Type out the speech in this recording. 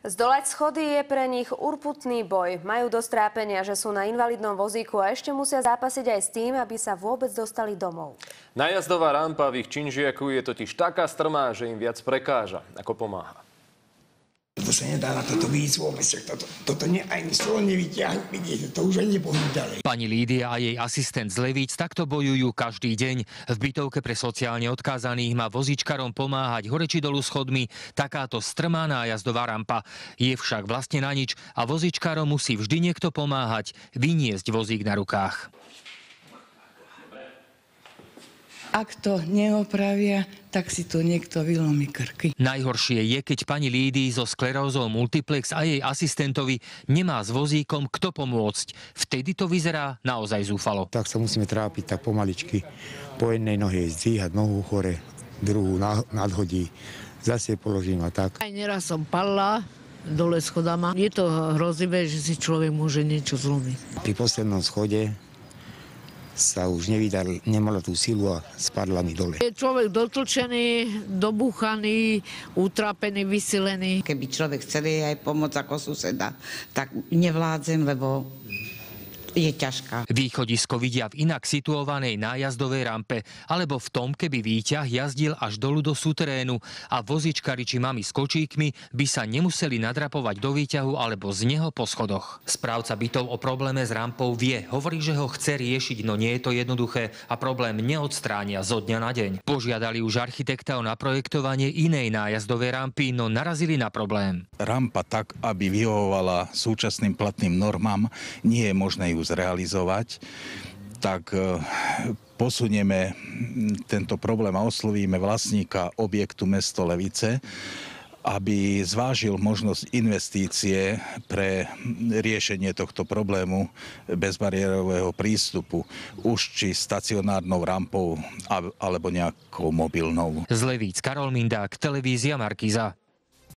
Zdolať schody je pre nich urputný boj. Majú dosť trápenia, že sú na invalidnom vozíku a ešte musia zápasiť aj s tým, aby sa vôbec dostali domov. Nájazdová rampa v ich Činžiaku je totiž taká strmá, že im viac prekáža, ako pomáha. To sa nedá na toto výjsť vôbec. Toto ani slovo nevyťahne, vidíte, to už ani nepohnú ďalej. Pani Lídia a jej asistent z Levíc takto bojujú každý deň. V bytovke pre sociálne odkázaných má vozíčkarom pomáhať hore či dolu schodmi takáto strmá nájazdová rampa. Je však vlastne na nič a vozíčkarom musí vždy niekto pomáhať vyniesť vozík na rukách. Ak to neopravia, tak si to niekto vylomí krky. Najhoršie je, keď pani Lídii so sklerózou multiplex a jej asistentovi nemá s vozíkom kto pomôcť. Vtedy to vyzerá naozaj zúfalo. Tak sa musíme trápiť tak pomaličky. Po jednej nohe zdvíhať nohu hore, druhú nadhodí, zase položím a tak. Aj neraz som padla dole schodama. Je to hrozivé, že si človek môže niečo zlomiť. Pri poslednom schode sa už nemala tú silu a spadla mi dole. Je človek dotlčený, dobúchaný, utrapený, vysilený. Keby človek chcel aj pomôcť ako suseda, tak nevládzem, lebo je ťažká. Východisko vidia v inak situovanej nájazdovej rampe alebo v tom, keby výťah jazdil až dolu do súterénu a vozičkari či mami s kočíkmi by sa nemuseli nadrapovať do výťahu alebo z neho po schodoch. Správca bytov o probléme s rampou vie, hovorí, že ho chce riešiť, no nie je to jednoduché a problém neodstránia zo dňa na deň. Požiadali už architekta o naprojektovanie inej nájazdovej rampy, no narazili na problém. Rampa tak, aby vyhovovala súčasným platným normám, nie je možné ju zrealizovať, tak posunieme tento problém a oslovíme vlastníka objektu mesto Levice, aby zvážil možnosť investície pre riešenie tohto problému bezbariérového prístupu, už či stacionárnou rampou alebo nejakou mobilnou. Z Levíc Karol Mindák, televízia Markíza.